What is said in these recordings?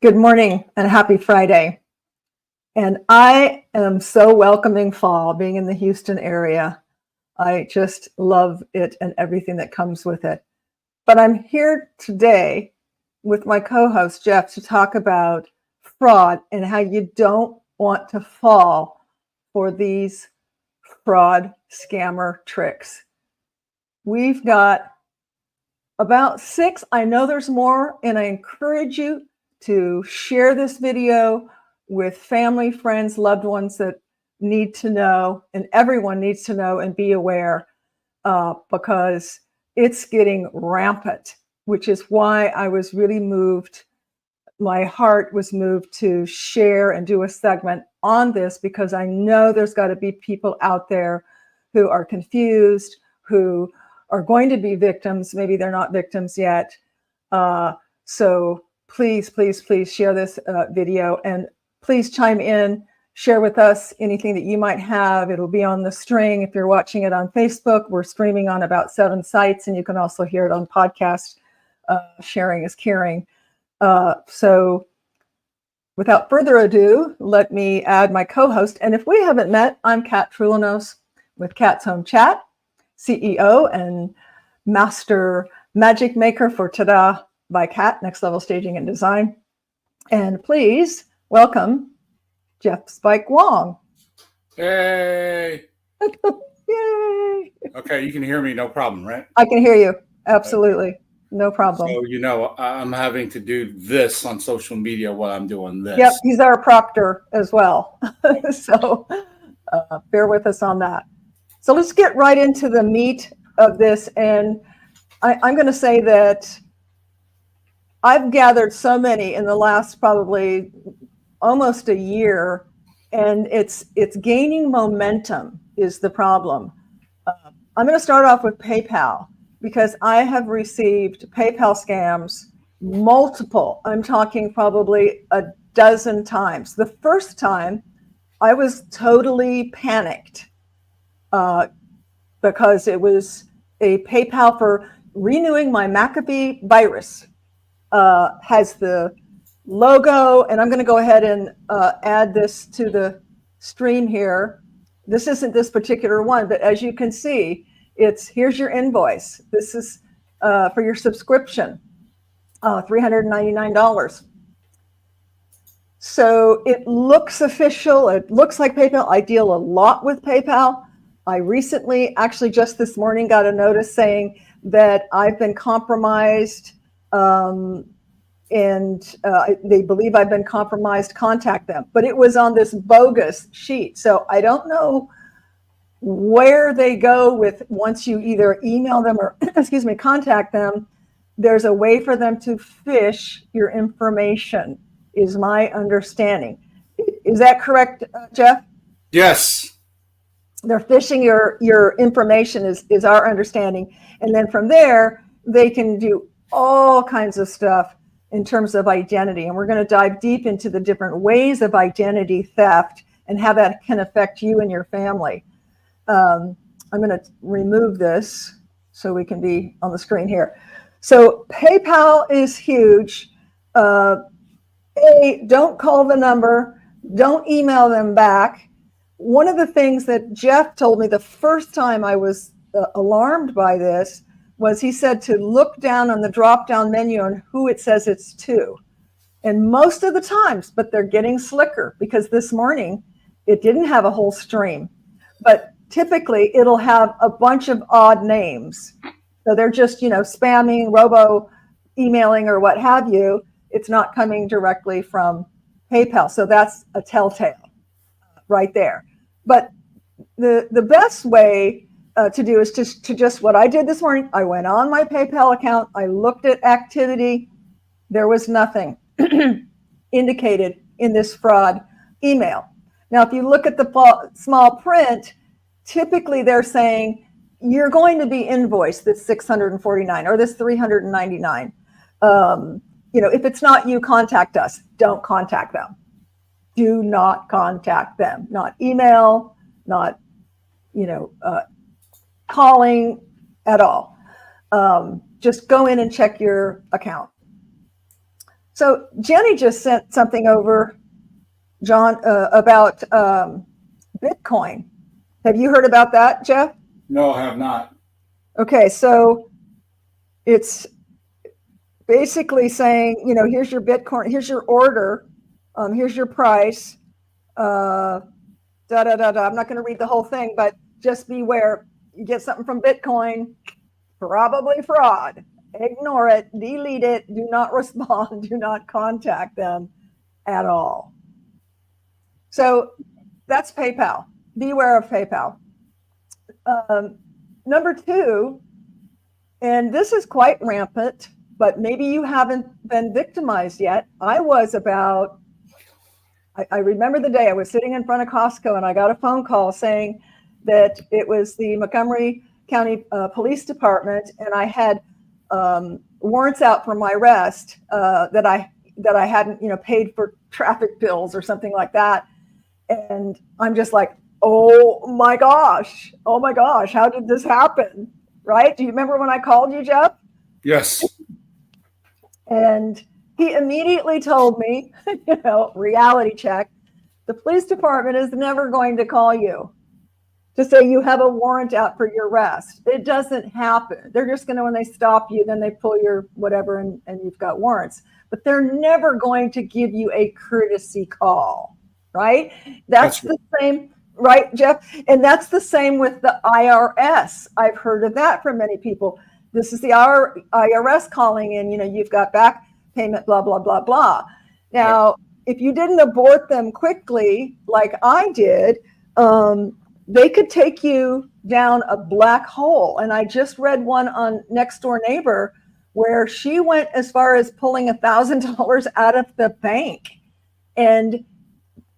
Good morning and happy Friday. And I am so welcoming fall, being in the Houston area. I just love it and everything that comes with it. But I'm here today with my co-host, Jeff, to talk about fraud and how you don't want to fall for these fraud scammer tricks. We've got about 6. I know there's more, and I encourage you to share this video with family, friends, loved ones that need to know, and everyone needs to know and be aware because it's getting rampant, which is why I was really moved. My heart was moved to share and do a segment on this because I know there's got to be people out there who are confused, who are going to be victims. Maybe they're not victims yet. So please, please, please share this video and please chime in, share with us anything that you might have. It'll be on the string. If you're watching it on Facebook, we're streaming on about 7 sites, and you can also hear it on podcast. Sharing is caring. So without further ado, let me add my co-host. And if we haven't met, I'm Kat Trulinos with Kat's Home Chat, CEO and master magic maker for Tada by Kat, Next Level Staging and Design. And please welcome Jeff Spike Wong. Hey. Yay. Okay, you can hear me, no problem, right? I can hear you. Absolutely. No problem. So, I'm having to do this on social media while I'm doing this. Yep, he's our proctor as well. So bear with us on that. So let's get right into the meat of this. And I'm going to say that I've gathered so many in the last probably almost a year, and it's gaining momentum is the problem. I'm going to start off with PayPal because I have received PayPal scams, multiple. I'm talking probably a dozen times. The first time I was totally panicked because it was a PayPal for renewing my McAfee virus. Has the logo, and I'm going to go ahead and add this to the stream here. This isn't this particular one, but as you can see, here's your invoice. This is for your subscription, $399. So it looks official. It looks like PayPal. I deal a lot with PayPal. I recently, actually just this morning, got a notice saying that I've been compromised and they believe I've been compromised. Contact them. But it was on this bogus sheet. So I don't know where they go with once you either email them or, excuse me, contact them. There's a way for them to phish your information, is my understanding. Is that correct, Jeff? Yes. They're phishing your information is our understanding. And then from there, they can do all kinds of stuff in terms of identity. And we're going to dive deep into the different ways of identity theft and how that can affect you and your family. I'm going to remove this so we can be on the screen here. So PayPal is huge. Don't call the number. Don't email them back. One of the things that Jeff told me the first time I was alarmed by this was he said to look down on the drop-down menu on who it says it's to. And most of the times, but they're getting slicker because this morning it didn't have a whole stream. But typically it'll have a bunch of odd names. So they're just, spamming, robo emailing or what have you. It's not coming directly from PayPal. So that's a telltale right there. But the best way to do is just what I did this morning. I went on my PayPal account. I looked at activity. There was nothing indicated in this fraud email. Now, if you look at the small print, typically they're saying you're going to be invoiced this $649 or this $399. If it's not you, contact us. Don't contact them. Do not contact them. Not email, not, calling at all. Just go in and check your account. So Jenny just sent something over, John, about Bitcoin. Have you heard about that, Jeff? No, I have not. Okay, so it's basically saying, here's your Bitcoin, here's your order, here's your price, I'm not going to read the whole thing, but just beware. You get something from Bitcoin, probably fraud. Ignore it, delete it, do not respond, do not contact them at all. So that's PayPal. Beware of PayPal. Number two, and this is quite rampant, but maybe you haven't been victimized yet. I remember the day I was sitting in front of Costco and I got a phone call saying that it was the Montgomery County Police Department, and I had warrants out for my arrest that I hadn't paid for traffic bills or something like that. And I'm just like, oh my gosh, how did this happen? Right? Do you remember when I called you, Jeff? Yes. And he immediately told me, reality check, the police department is never going to call you to say you have a warrant out for your arrest. It doesn't happen. They're just going to, when they stop you, then they pull your whatever and you've got warrants. But they're never going to give you a courtesy call, right? That's the same, right, Jeff? And that's the same with the IRS. I've heard of that from many people. This is the IRS calling in, you've got back payment, blah, blah, blah, blah. Now, if you didn't abort them quickly, like I did, they could take you down a black hole. And I just read one on Next Door Neighbor where she went as far as pulling $1,000 out of the bank. And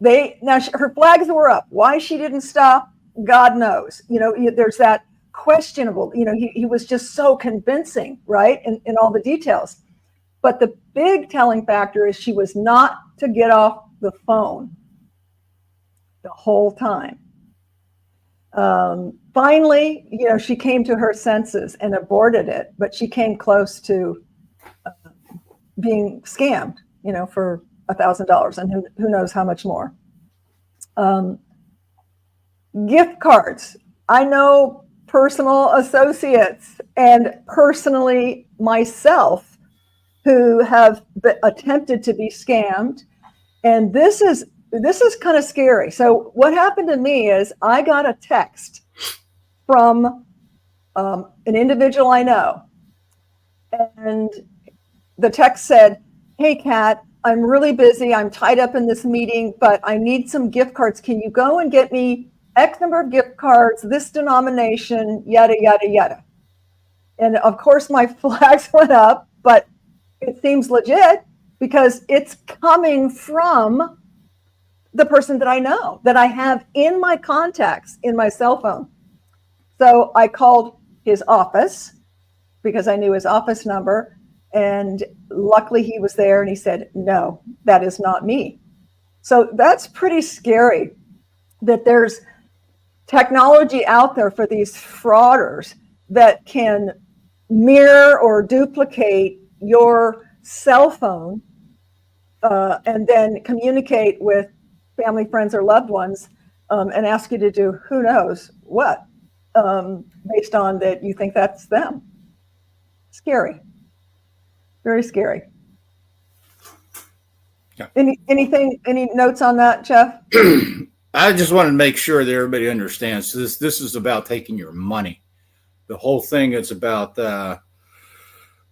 her flags were up. Why she didn't stop, God knows. There's that questionable, he was just so convincing, right? In all the details. But the big telling factor is she was not to get off the phone the whole time. Finally, she came to her senses and aborted it, but she came close to being scammed, for $1,000 and who knows how much more. Gift cards. I know personal associates and personally myself who have attempted to be scammed. And this is kind of scary. So what happened to me is I got a text from an individual I know. And the text said, "Hey, Kat, I'm really busy. I'm tied up in this meeting, but I need some gift cards. Can you go and get me X number of gift cards, this denomination, yada, yada, yada." And of course, my flags went up, but it seems legit because it's coming from the person that I know, that I have in my contacts in my cell phone. So I called his office because I knew his office number. And luckily he was there and he said, "No, that is not me." So that's pretty scary that there's technology out there for these frauders that can mirror or duplicate your cell phone and then communicate with family, friends, or loved ones and ask you to do who knows what based on that you think that's them. Scary. Very scary. Yeah. Any notes on that, Jeff? I just want to make sure that everybody understands this is about taking your money. The whole thing is about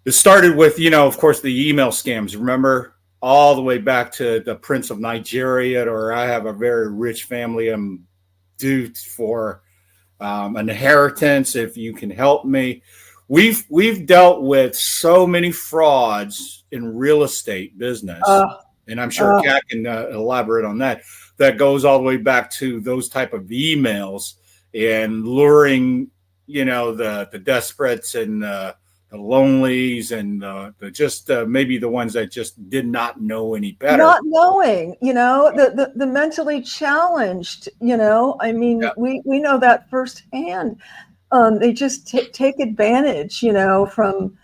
it started with, of course, the email scams. Remember, all the way back to the Prince of Nigeria, or I have a very rich family. I'm due for an inheritance. If you can help me. We've dealt with so many frauds in real estate business, and I'm sure Kat can elaborate on that. That goes all the way back to those type of emails and luring, the desperates and the lonelies and maybe the ones that just did not know any better. Not knowing, the mentally challenged, I mean, yeah. we know that firsthand. They just take advantage, from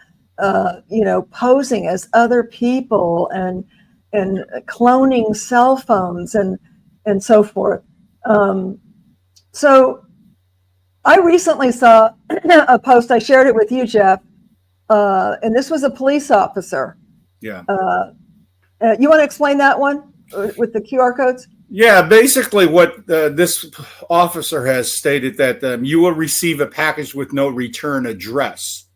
posing as other people and cloning cell phones and so forth. So I recently saw a post. I shared it with you, Jeff, and this was a police officer. Yeah. You want to explain that one with the QR codes? Yeah, basically what this officer has stated that you will receive a package with no return address.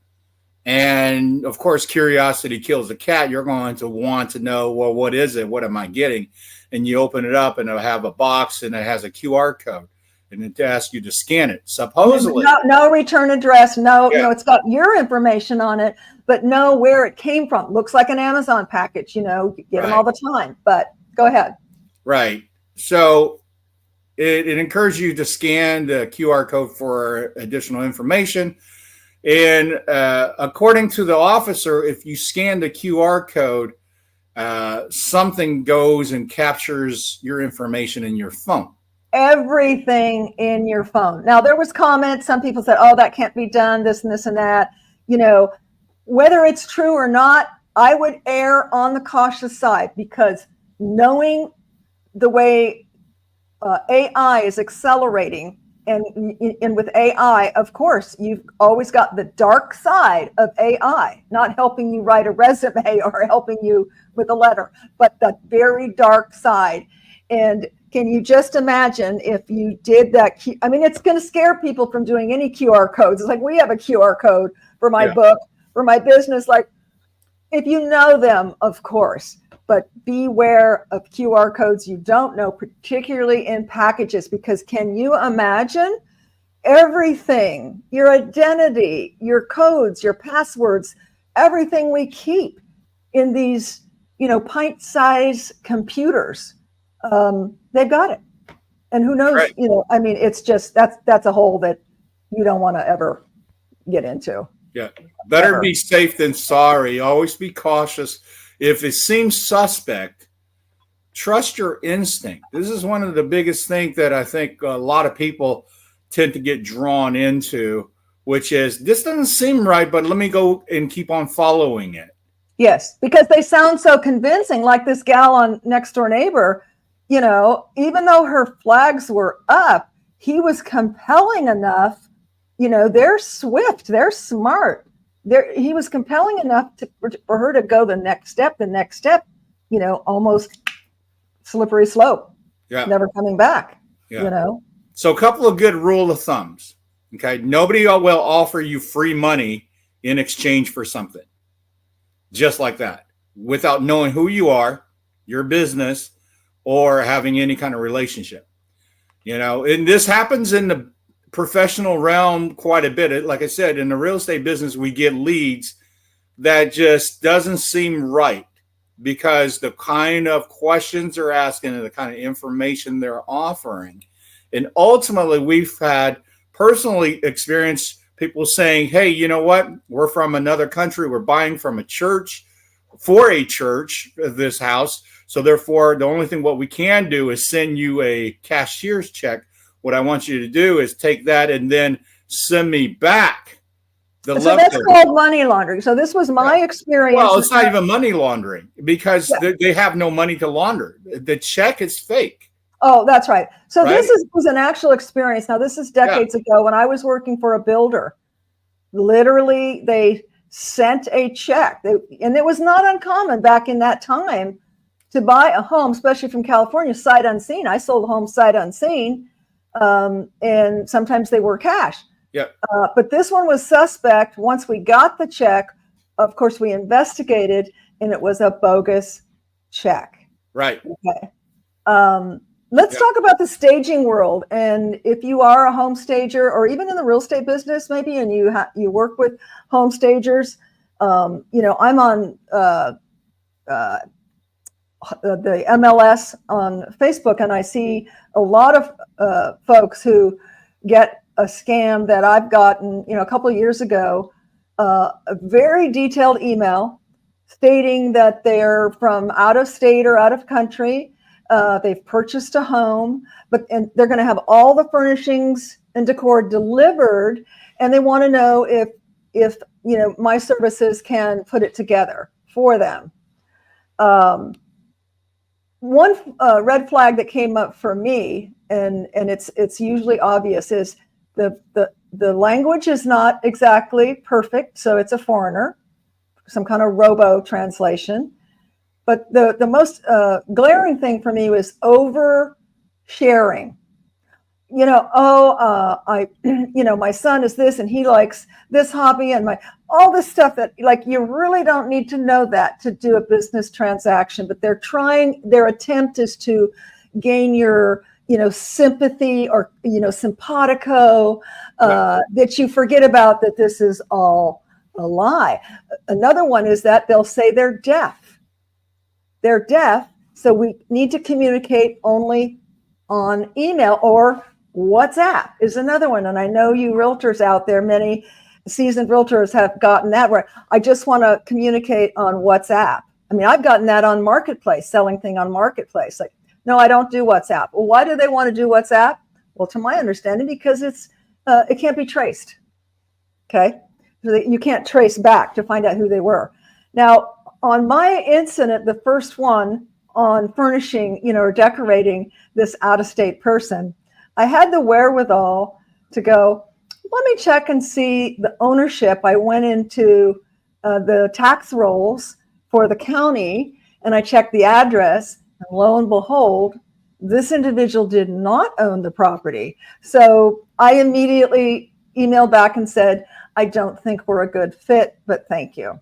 And of course, curiosity kills the cat. You're going to want to know, well, what is it? What am I getting? And you open it up and it'll have a box and it has a QR code and it asks you to scan it. Supposedly. No return address. No, it's got your information on it, but know where it came from. Looks like an Amazon package, you get them all the time, but go ahead. Right. So it encourages you to scan the QR code for additional information. And according to the officer, if you scan the QR code, something goes and captures your information in your phone. Everything in your phone. Now, there was comments. Some people said, oh, that can't be done, this and this and that. Whether it's true or not, I would err on the cautious side, because knowing the way AI is accelerating, and with AI, of course, you've always got the dark side of AI, not helping you write a resume or helping you with a letter, but the very dark side. And can you just imagine if you did that? I mean, it's going to scare people from doing any QR codes. It's like, we have a QR code for my book, for my business. Like, if you know them, of course, but beware of QR codes you don't know, particularly in packages, because can you imagine everything, your identity, your codes, your passwords, everything we keep in these, pint-sized computers, they've got it. And who knows, Right. It's just, that's a hole that you don't want to ever get into. Yeah. Better be safe than sorry. Always be cautious. If it seems suspect, trust your instinct. This is one of the biggest things that I think a lot of people tend to get drawn into, which is, this doesn't seem right, but let me go and keep on following it. Yes, because they sound so convincing, like this gal on Next Door Neighbor, even though her flags were up, he was compelling enough. They're swift, they're smart. He was compelling enough for her to go the next step, almost slippery slope. Yeah. Never coming back. Yeah. So a couple of good rule of thumbs. Okay. Nobody will offer you free money in exchange for something. Just like that, without knowing who you are, your business, or having any kind of relationship. And this happens in the professional realm quite a bit. Like I said, in the real estate business, we get leads that just doesn't seem right, because the kind of questions they're asking and the kind of information they're offering. And ultimately, we've had personally experienced people saying, hey, you know what? We're from another country. We're buying from a church, for a church, this house. So therefore, the only thing what we can do is send you a cashier's check. What I want you to do is take that and then send me back the leftovers. So that's called money laundering. So this was my experience. Well, it's not even money laundering, because they have no money to launder. The check is fake. Oh, that's right. So this was an actual experience. Now, this is decades ago when I was working for a builder. Literally, they sent a check. And it was not uncommon back in that time to buy a home, especially from California, sight unseen. I sold homes sight unseen. And sometimes they were cash. Yeah. But this one was suspect. Once we got the check, of course, we investigated, and it was a bogus check. Right. Okay. Let's talk about the staging world. And if you are a home stager, or even in the real estate business, maybe, and you work with home stagers, I'm on the MLS on Facebook, and I see a lot of folks who get a scam that I've gotten, a couple of years ago, a very detailed email stating that they're from out of state or out of country. They've purchased a home, and they're going to have all the furnishings and decor delivered, and they want to know if my services can put it together for them. One red flag that came up for me, and it's usually obvious, is the language is not exactly perfect, so it's a foreigner, some kind of robo translation. But the most glaring thing for me was over sharing. My son is this and he likes this hobby and all this stuff that, like, you really don't need to know that to do a business transaction, but their attempt is to gain your, sympathy or, simpatico, that you forget about that this is all a lie. Another one is that they'll say they're deaf. They're deaf, so we need to communicate only on email, or WhatsApp is another one. And I know you realtors out there, many seasoned realtors have gotten that, where I just want to communicate on WhatsApp. I mean, I've gotten that on Marketplace, selling thing on Marketplace. Like, no, I don't do WhatsApp. Well, why do they want to do WhatsApp? Well, to my understanding, because it can't be traced. Okay. So you can't trace back to find out who they were. Now, on my incident, the first one on furnishing, or decorating this out-of-state person, I had the wherewithal to go, let me check and see the ownership. I went into the tax rolls for the county and I checked the address, and lo and behold, this individual did not own the property. So I immediately emailed back and said, I don't think we're a good fit, but thank you.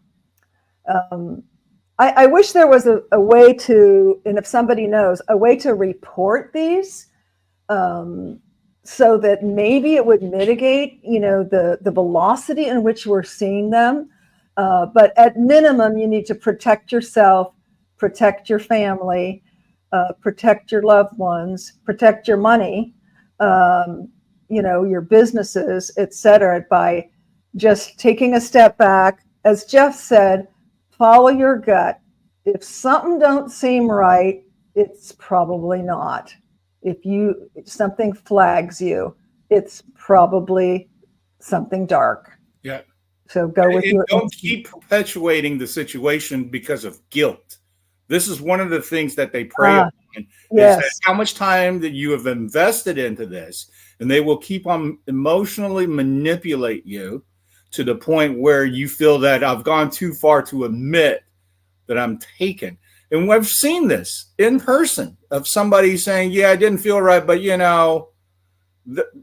I wish there was a way to, and if somebody knows, a way to report these, so that maybe it would mitigate, the velocity in which we're seeing them. But at minimum, you need to protect yourself, protect your family, protect your loved ones, protect your money, your businesses, etc., by just taking a step back. As Jeff said, follow your gut. If something don't seem right, it's probably not. If something flags you, it's probably something dark. Yeah. So go with your. Don't keep perpetuating the situation because of guilt. This is one of the things that they prey upon. Yes. Is that how much time that you have invested into this, and they will keep on emotionally manipulate you to the point where you feel that I've gone too far to admit that I'm taken. And we've seen this in person of somebody saying, yeah, I didn't feel right, but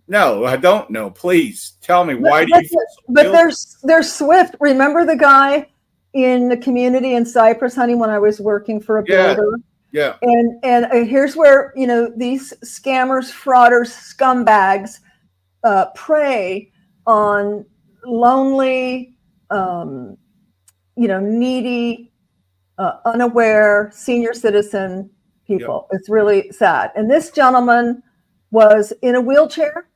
no, I don't know. Please tell me, why do you feel so But they're swift. Remember the guy in the community in Cypress, honey, when I was working for a builder? Yeah. And here's where, these scammers, frauders, scumbags prey on lonely, needy, unaware senior citizen people. Yep. It's really sad. And this gentleman was in a wheelchair.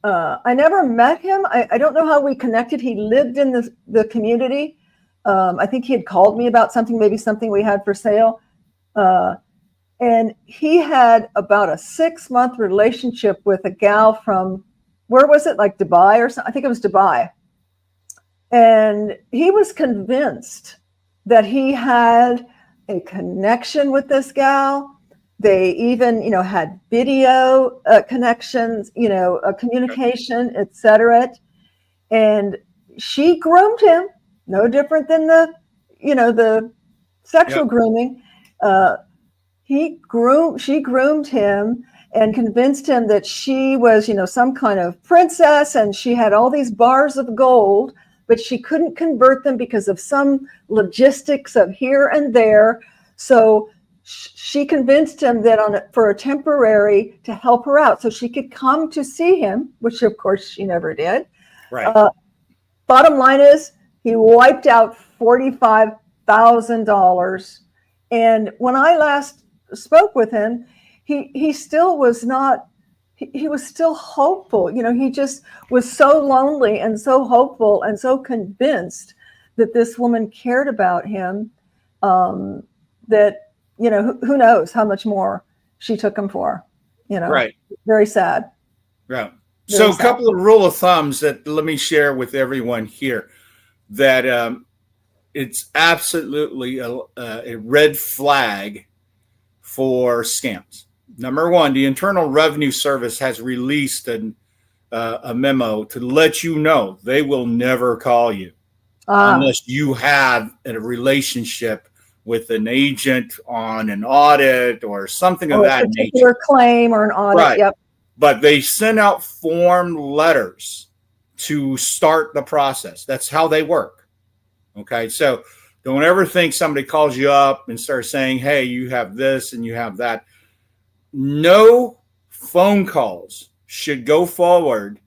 I never met him. I don't know how we connected. He lived in the community. I think he had called me about something, maybe something we had for sale. And he had about a 6-month relationship with a gal from, where was it? Like Dubai or something? I think it was Dubai. And he was convinced that he had a connection with this gal. They even, had video connections, communication, etc. And she groomed him, no different than the sexual grooming. She groomed him and convinced him that she was, some kind of princess, and she had all these bars of gold, but she couldn't convert them because of some logistics of here and there. So she convinced him that for a temporary to help her out so she could come to see him, which of course she never did. Right. Bottom line is he wiped out $45,000. And when I last spoke with him, he still was not, he was still hopeful. He just was so lonely and so hopeful and so convinced that this woman cared about him, that, who knows how much more she took him for, Right. Very sad. Right. So a couple of rule of thumbs that let me share with everyone here. that it's absolutely a red flag for scams. Number one, the Internal Revenue Service has released a memo to let you know they will never call you unless you have a relationship with an agent on an audit or something of that nature. A particular claim or an audit. Right. Yep. But they send out form letters to start the process. That's how they work. Okay. So don't ever think somebody calls you up and starts saying, hey, you have this and you have that. No phone calls should go forward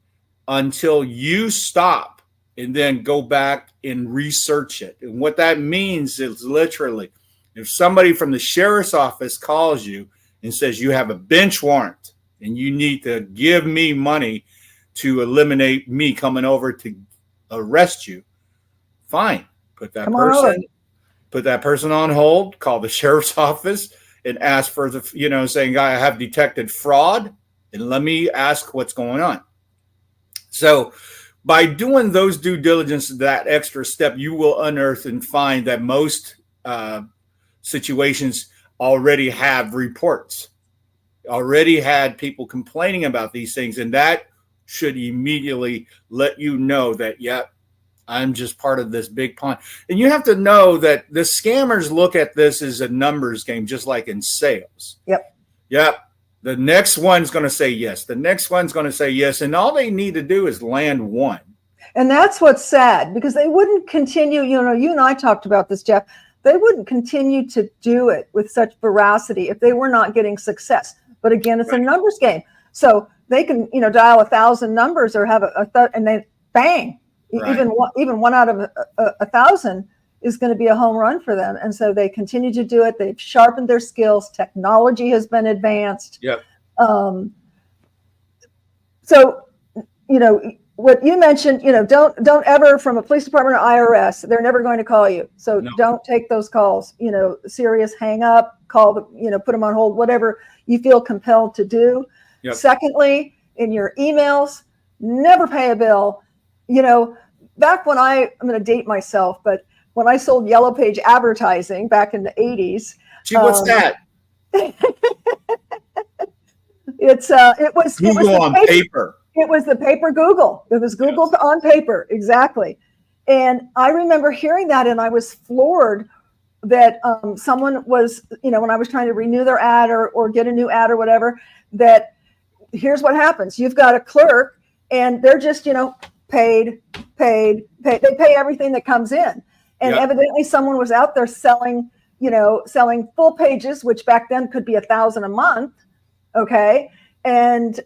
until you stop and then go back and research it. And what that means is literally, if somebody from the sheriff's office calls you and says you have a bench warrant and you need to give me money to eliminate me coming over to arrest you, fine. Put that person on hold, call the sheriff's office and ask for the, saying, I have detected fraud and let me ask what's going on. So by doing those due diligence, that extra step, you will unearth and find that most situations already have reports, already had people complaining about these things. And that should immediately let you know that, I'm just part of this big pond. And you have to know that the scammers look at this as a numbers game, just like in sales. Yep. The next one's going to say yes. The next one's going to say yes. And all they need to do is land one. And that's what's sad, because they wouldn't continue. You and I talked about this, Jeff. They wouldn't continue to do it with such veracity if they were not getting success. But again, it's a numbers game. So they can, dial 1,000 numbers or have and then bang. Right. Even one out of 1,000 is going to be a home run for them. And so they continue to do it. They've sharpened their skills. Technology has been advanced. Yep. So, what you mentioned, don't ever, from a police department or IRS, they're never going to call you. So don't take those calls, serious hang up, call put them on hold, whatever you feel compelled to do. Yep. Secondly, in your emails, never pay a bill. Back when I'm going to date myself, but when I sold Yellow Page advertising back in the 80s. Gee, what's that? It was Google on paper. It was the paper Google. It was Google on paper. Exactly. And I remember hearing that, and I was floored that someone was, when I was trying to renew their ad or get a new ad or whatever, that here's what happens. You've got a clerk and they're just, paid. They pay everything that comes in. And evidently someone was out there selling full pages, which back then could be 1,000 a month. Okay. And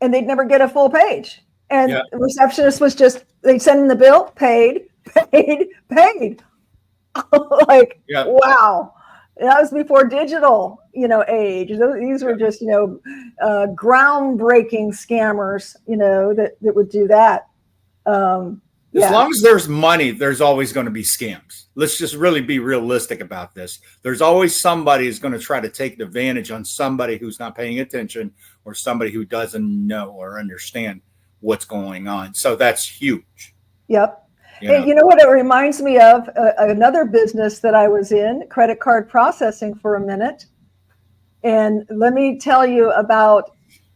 they'd never get a full page. And the receptionist was just, they'd send in the bill, paid. Like, wow. That was before digital, age. These were just, groundbreaking scammers, that would do that. As long as there's money, there's always going to be scams. Let's just really be realistic about this. There's always somebody who's going to try to take advantage on somebody who's not paying attention or somebody who doesn't know or understand what's going on. So that's huge. Yep. And you know what it reminds me of? Another business that I was in, credit card processing for a minute. And let me tell you about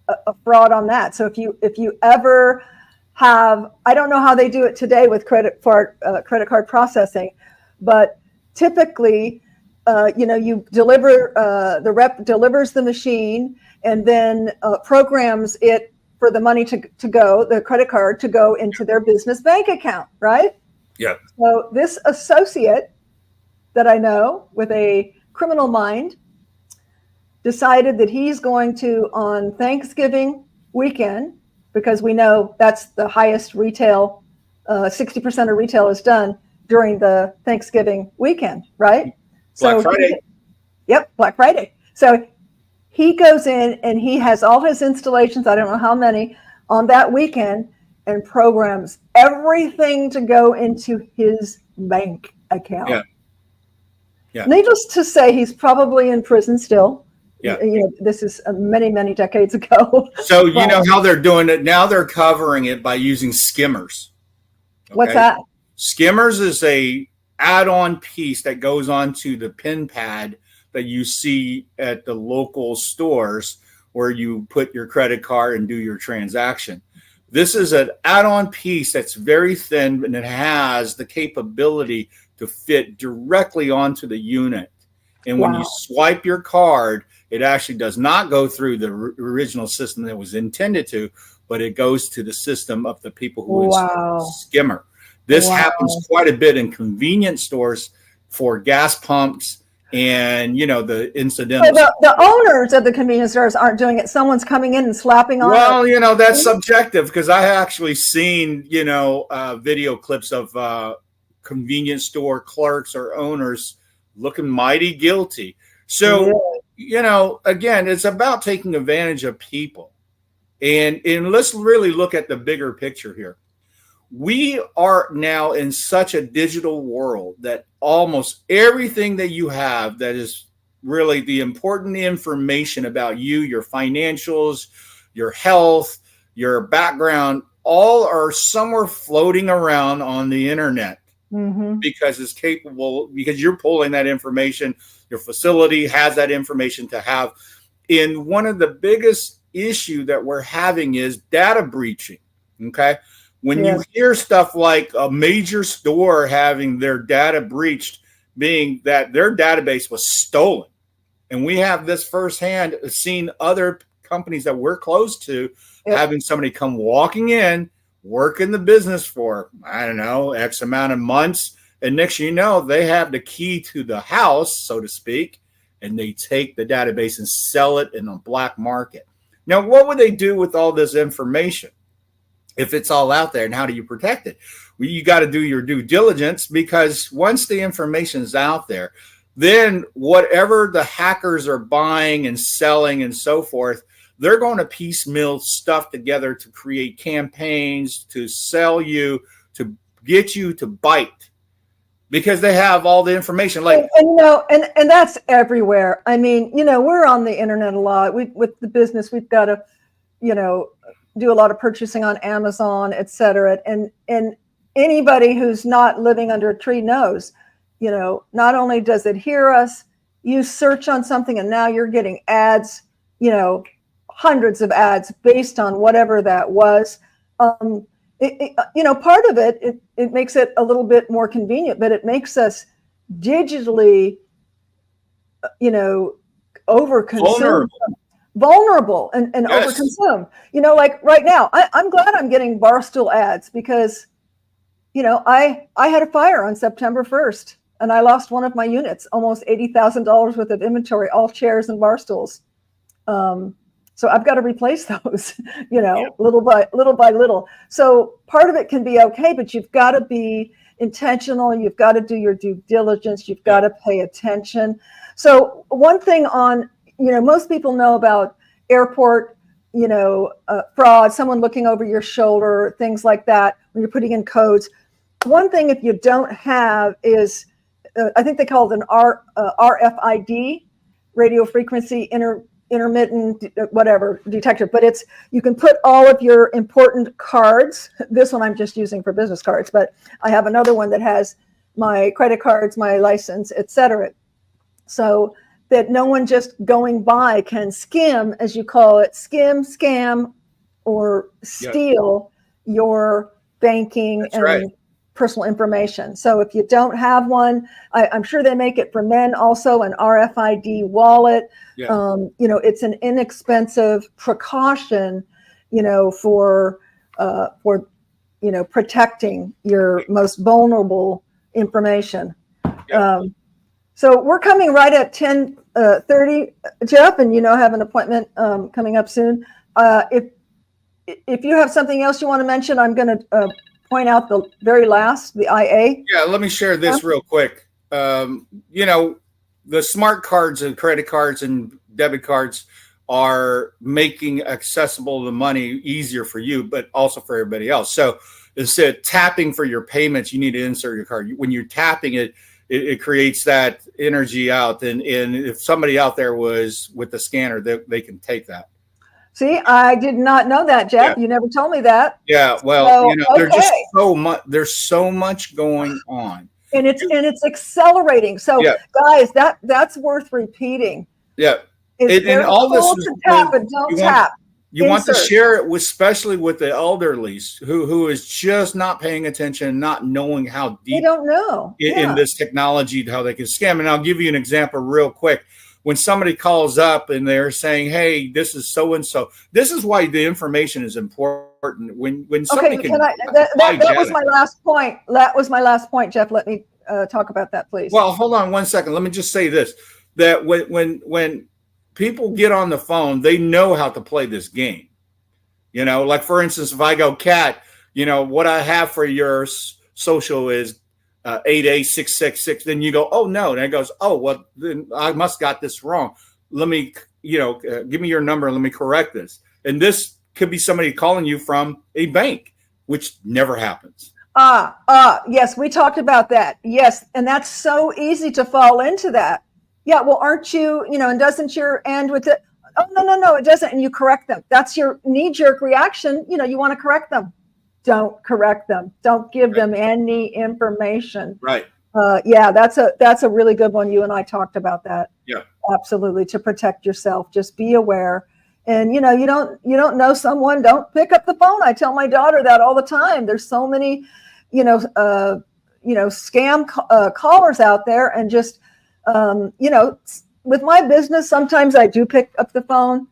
a fraud on that. So if you ever have, I don't know how they do it today with credit card processing, but typically, you deliver, the rep delivers the machine and then programs it for the money to go, the credit card to go into their business bank account, right? Yeah. So this associate that I know with a criminal mind decided that he's going to, on Thanksgiving weekend, because we know that's the highest retail, 60% of retail is done during the Thanksgiving weekend, right? Black Friday. Black Friday. So he goes in and he has all his installations, I don't know how many, on that weekend, and programs everything to go into his bank account. Yeah. Needless to say, he's probably in prison still. Yeah. This is many, many decades ago. So you know how they're doing it now? They're covering it by using skimmers. Okay? What's that? Skimmers is a add-on piece that goes onto the pin pad that you see at the local stores where you put your credit card and do your transaction. This is an add-on piece that's very thin, and it has the capability to fit directly onto the unit. And when you swipe your card, it actually does not go through the original system that was intended to, but it goes to the system of the people who installed the skimmer. This happens quite a bit in convenience stores for gas pumps and, you know, the incidental. So the owners of the convenience stores aren't doing it. Someone's coming in and slapping on. Well, you know, that's subjective, because I actually seen, you know, video clips of convenience store clerks or owners looking mighty guilty. So, you know, again, it's about taking advantage of people. And let's really look at the bigger picture here. We are now in such a digital world that almost everything that you have that is really the important information about you, your financials, your health, your background, all are somewhere floating around on the internet. Because it's capable, because you're pulling that information, your facility has that information to have. And one of the biggest issue that we're having is data breaching. Okay. When you hear stuff like a major store having their data breached, being that their database was stolen. And we have this firsthand, seen other companies that we're close to having somebody come walking in, work in the business for, I don't know, X amount of months. And next you know, they have the key to the house, so to speak, and they take the database and sell it in a black market. Now, what would they do with all this information if it's all out there, and how do you protect it? Well, you got to do your due diligence, because once the information is out there, then whatever the hackers are buying and selling and so forth, they're going to piecemeal stuff together to create campaigns, to sell you, to get you to bite, because they have all the information. Like, and you know, and that's everywhere. I mean, you know, we're on the internet a lot. With the business, we've got to, you know, do a lot of purchasing on Amazon, et cetera. And anybody who's not living under a tree knows, you know, not only does it hear us, you search on something and now you're getting ads, you know, hundreds of ads based on whatever that was. You know, part of it makes it a little bit more convenient, but it makes us digitally, you know, overconsumed. Vulnerable and overconsumed. You know, like right now, I'm glad I'm getting Barstool ads, because, you know, I had a fire on September 1st and I lost one of my units, almost $80,000 worth of inventory, all chairs and bar stools. So I've got to replace those, you know, little by little. So part of it can be okay, but you've got to be intentional. You've got to do your due diligence. You've got to pay attention. So one thing on, you know, most people know about airport, you know, fraud, someone looking over your shoulder, things like that, when you're putting in codes. One thing, if you don't have, is I think they call it an RFID, radio frequency intermittent whatever detector, but it's, you can put all of your important cards. This one I'm just using for business cards, but I have another one that has my credit cards, my license, etc. So that no one just going by can skim, as you call it, scam, or steal your banking and personal information. So if you don't have one, I'm sure they make it for men also, an RFID wallet. You know, it's an inexpensive precaution, you know, for you know, protecting your most vulnerable information. So we're coming right at 10:30, Jeff, and you know, have an appointment coming up soon. If you have something else you want to mention, I'm going to point out the very last, the IA. Yeah, let me share this real quick. You know, the smart cards and credit cards and debit cards are making accessible the money easier for you, but also for everybody else. So instead of tapping for your payments, you need to insert your card. When you're tapping it, it creates that energy out. And if somebody out there was with the scanner, they can take that. See, I did not know that, Jeff. Yeah. You never told me that. Yeah. Well, So, there's just okay. there's so much going on. And it's accelerating. So Yeah. guys, that's worth repeating. Yeah. It's And very all this cool is to tap, but don't tap. You want to Insert. share it with, especially with the elderly who is just not paying attention, not knowing how They deep don't know. in this technology, how they can scam. And I'll give you an example real quick. When somebody calls up and they're saying, "Hey, this is so and so," this is why the information is important. When somebody Okay, that was my last point. That was my last point, Jeff. Let me talk about that, please. Well, hold on 1 second. Let me just say this: that when people get on the phone, they know how to play this game. You know, like for instance, if I go, Kat, you know, what I have for your social is 88666. Then you go, oh no. And it goes, oh, well, then I must got this wrong. Let me, give me your number. Let me correct this. And this could be somebody calling you from a bank, which never happens. Yes, we talked about that. Yes. And that's so easy to fall into that. Yeah. Well, aren't you, and doesn't your end with it? Oh, no, it doesn't. And you correct them. That's your knee-jerk reaction. You want to correct them. Don't correct them. Don't give them any information. Right. Yeah, that's a really good one. You and I talked about that. Yeah. Absolutely. To protect yourself. Just be aware. And you don't know someone, don't pick up the phone. I tell my daughter that all the time. There's so many, scam callers out there, and just with my business, sometimes I do pick up the phone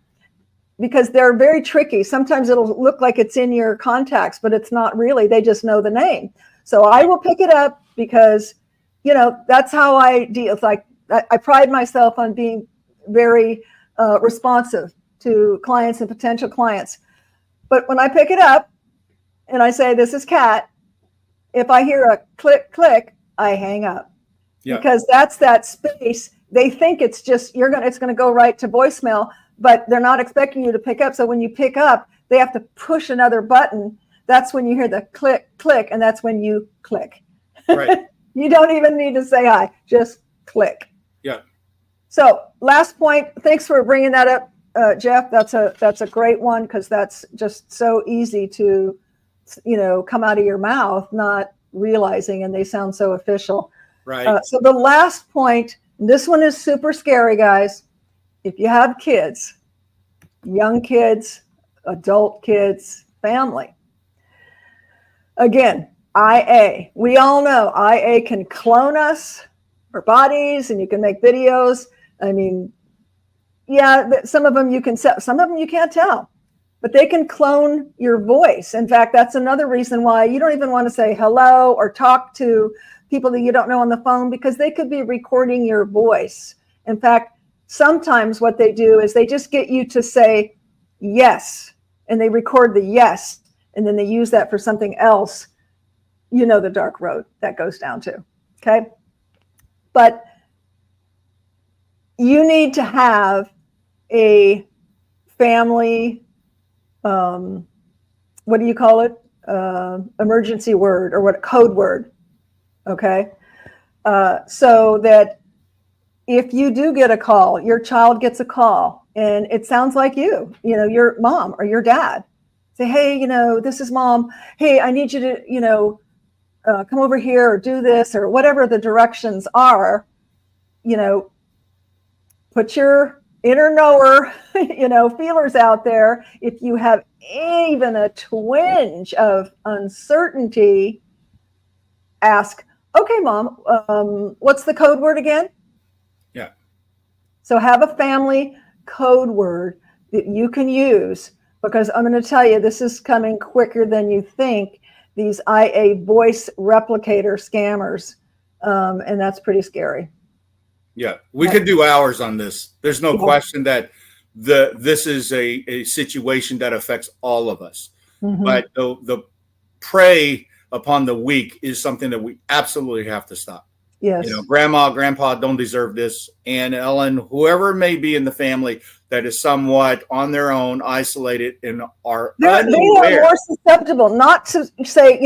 because they're very tricky. Sometimes it'll look like it's in your contacts, but it's not really. They just know the name. So I will pick it up because, that's how I deal. It's like I pride myself on being very responsive to clients and potential clients. But when I pick it up and I say, "This is Kat," if I hear a click, click, I hang up. Yeah. Because that's that space. They think it's just it's going to go right to voicemail, but they're not expecting you to pick up. So when you pick up, they have to push another button. That's when you hear the click, click, and that's when you click. Right. You don't even need to say hi, just click. Yeah. So last point. Thanks for bringing that up, Jeff. That's a great one, because that's just so easy to, come out of your mouth, not realizing, and they sound so official. Right. So the last point. This one is super scary, guys. If you have kids, young kids, adult kids, family. Again, IA. We all know IA can clone us, our bodies, and you can make videos. I mean, yeah, some of them you can sell, some of them you can't tell, but they can clone your voice. In fact, that's another reason why you don't even want to say hello or talk to people that you don't know on the phone, because they could be recording your voice. In fact, sometimes what they do is they just get you to say yes, and they record the yes, and then they use that for something else. The dark road that goes down to. Okay. But you need to have a family, what do you call it? Emergency word, or what, code word. Okay. So that if you do get a call, your child gets a call and it sounds like your mom or your dad, say, "Hey, this is Mom. Hey, I need you to, come over here or do this," or whatever the directions are. Put your inner knower, feelers out there. If you have even a twinge of uncertainty, ask, "Okay, Mom, what's the code word again?" Yeah. So have a family code word that you can use, because I'm going to tell you, this is coming quicker than you think. These IA voice replicator scammers, and that's pretty scary. Yeah, we could do hours on this. There's no question that this is a situation that affects all of us. Mm-hmm. But the prey upon the weak is something that we absolutely have to stop. Yes. Grandma, grandpa don't deserve this. And Ellen, whoever may be in the family that is somewhat on their own, isolated, and are unaware. They are more susceptible. Not to say,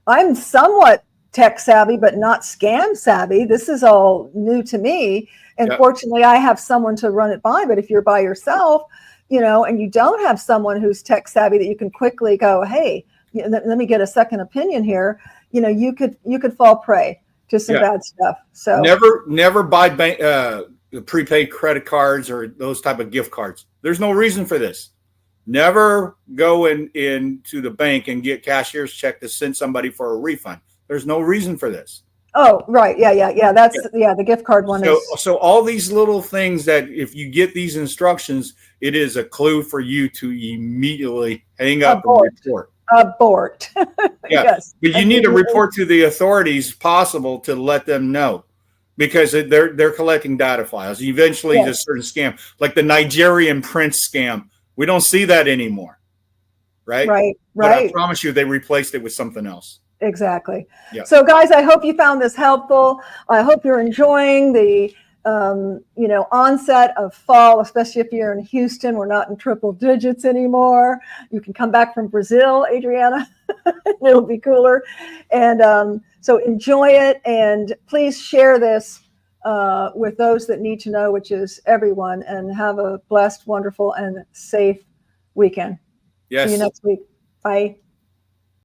I'm somewhat tech savvy, but not scam savvy. This is all new to me. And fortunately, I have someone to run it by. But if you're by yourself, and you don't have someone who's tech savvy that you can quickly go, hey, let me get a second opinion here. You could fall prey to some bad stuff. So never buy prepaid credit cards or those type of gift cards. There's no reason for this. Never go into the bank and get cashier's check to send somebody for a refund. There's no reason for this. Oh, right. Yeah. That's the gift card one. So all these little things that if you get these instructions, it is a clue for you to immediately hang up and report. Abort. Yes. But you need to report to the authorities possible to let them know, because they're collecting data files. Eventually, a certain scam, like the Nigerian prince scam, we don't see that anymore. Right. But I promise you, they replaced it with something else. Exactly. Yeah. So guys, I hope you found this helpful. I hope you're enjoying the onset of fall, especially if you're in Houston. We're not in triple digits anymore. You can come back from Brazil, Adriana. It'll be cooler. And so enjoy it, and please share this with those that need to know, which is everyone, and have a blessed, wonderful, and safe weekend. Yes. See you next week. Bye.